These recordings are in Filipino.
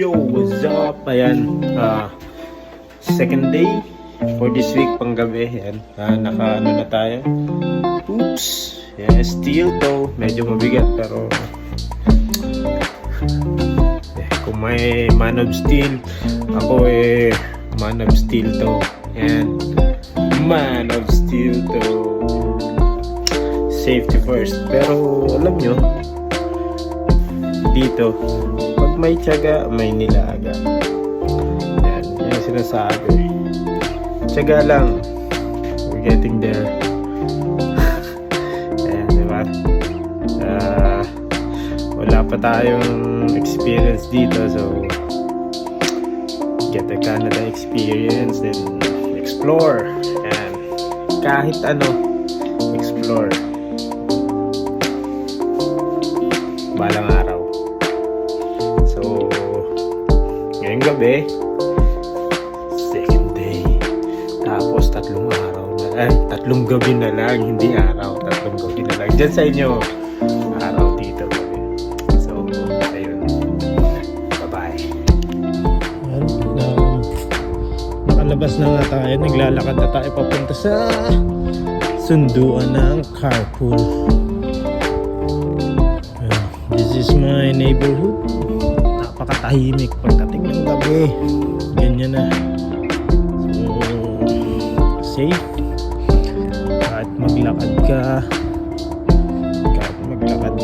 Yo, what's up? Ayan, second day for this week panggabi. Ayan, naka ano na tayo. Oops, yeah, steel to. Medyo mabigat pero kung may man of steel, ako man of steel to. Ayan, man of steel to. Safety first. Pero alam nyo, dito pag may tiyaga, may nilaga. Yan, yan sinasabi. Tiyaga lang. We're getting there. Ayan, diba? Wala pa tayong experience dito, so get the Canada experience, then explore. Ayan. Kahit ano, explore. Balang araw. So, ngayong gabi, second day. Tapos tatlong gabi na lang, hindi araw. Tatlong gabi na lang. Diyan sa inyo, araw dito gabi. So, ayun. Bye-bye. Nakalabas na nga tayo. Naglalakad na tayo papunta sa sunduan ng carpool. This is my neighborhood. Napakatahimik pagdating ng gabi. Ganyan na. So, safe. Kahit maglakad ka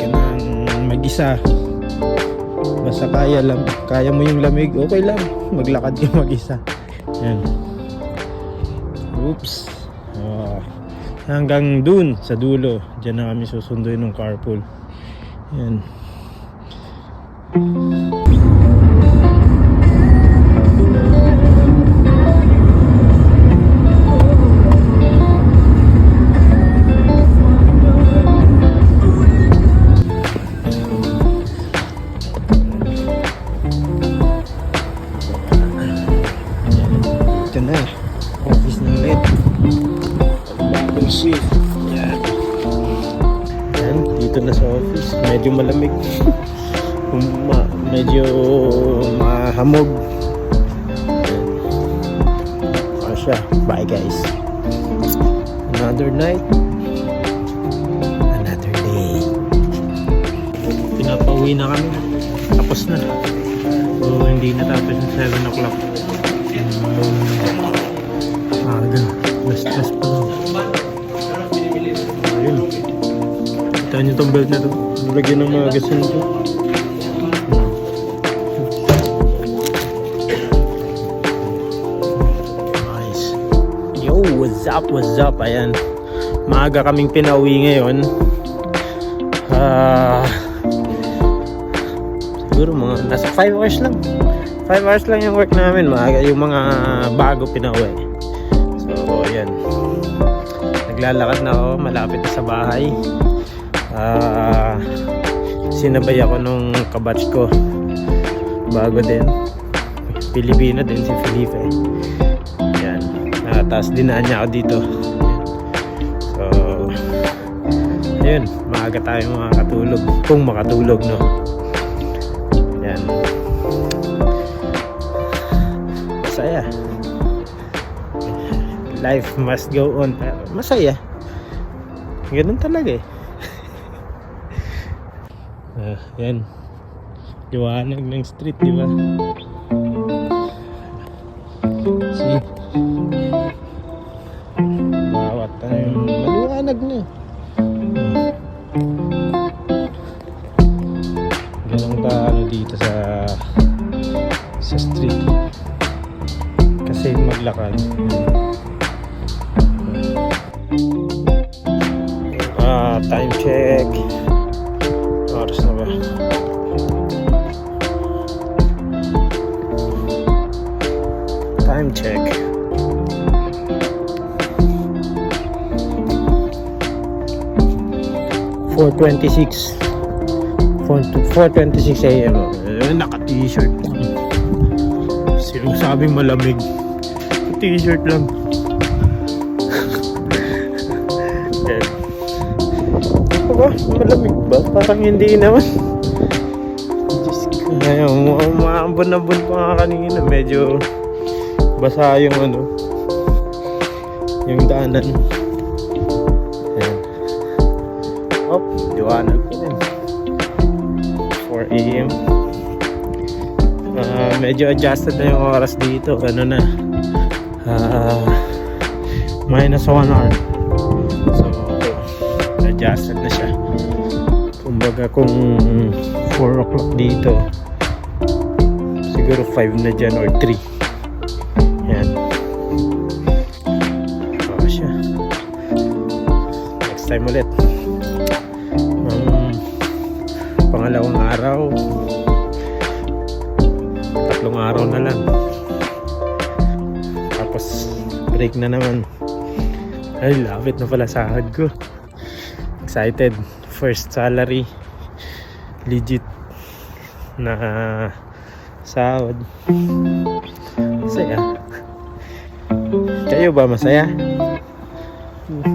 ng mag-isa, basta kaya mo yung lamig, okay lang. Maglakad ka mag-isa. Yan. Oops. Hanggang dun sa dulo, dyan na kami susunduin ng carpool. Yan. Ito na, office ng LED. Bagong shift. Yan. Yan, dito na sa office. Medyo malamig. Medyo mahamog. Siya. Bye guys. Another night, another day. Pinapauwi na kami. Tapos na. So hindi natapos ng 7 o'clock. Aga. Stress pa lang. Ayun. Kita nyo itong belt na ito. Lagyan ng mga gasin ito. What's up? Ayan, maaga kaming pinauwi ngayon. Siguro mga nasa 5 hours lang. 5 hours lang yung work namin. Maaga yung mga bago pinauwi. So ayan, naglalakad na ako malapit na sa bahay. Sinabay ako nung kabatch ko, bago din, Pilipino din, si Felipe. Tapos dinaan niya ako dito. So ayun, maaga tayo makakatulog, kung makatulog, no. Yan, masaya. Life must go on. Masaya, ganun talaga yan, liwanag ng street, di ba? See, bawat maliwanag na. Ganun ka dito sa street kasi maglakad. Time check. Oras na ba? Time check. 4:26 AM. Naka-t-shirt lang. Sinasabing malamig, t-shirt lang. Ano ba? Malamig ba? Parang hindi naman. Diyos ko. Ngayon, umaambon-ambon pa nga kanina. Medyo basa yung yung daanan. Ayan. Oh, liwanag pa rin. 4 AM. Medyo adjusted na yung oras dito. Ano na? Minus 1 hour. So, adjusted na siya. Kumbaga kung 4 o'clock dito, siguro 5 na dyan or 3. Yan. Oo siya. Next time ulit. Pangalawang araw. 3 araw na lang. Tapos break na naman. Ay, lapit na pala sahod ko. Excited. First salary. Legit na sahod. Masaya. Kayo ba masaya?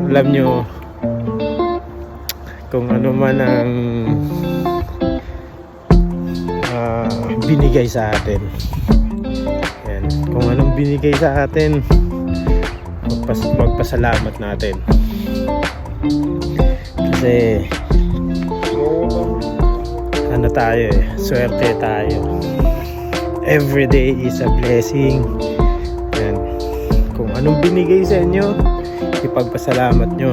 Alam nyo kung ano man ang binigay sa atin. Yan. Kung anong binigay sa atin, magpasalamat natin. Kasi ano tayo swerte tayo. Every day is a blessing. Yan. Kung anong binigay sa inyo, ipagpasalamat nyo.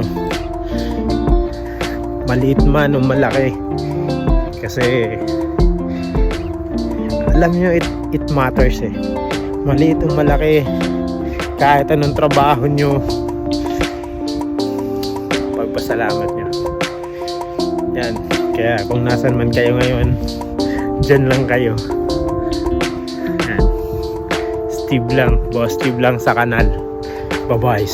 Maliit man o malaki. Kasi alam nyo, it matters eh. Maliit o malaki, kahit anong trabaho nyo, pagpasalamat nyo. Yan. Kaya kung nasan man kayo ngayon, dyan lang kayo. Yan. Steve lang, Boss Steve lang sa kanal. Bye-bye.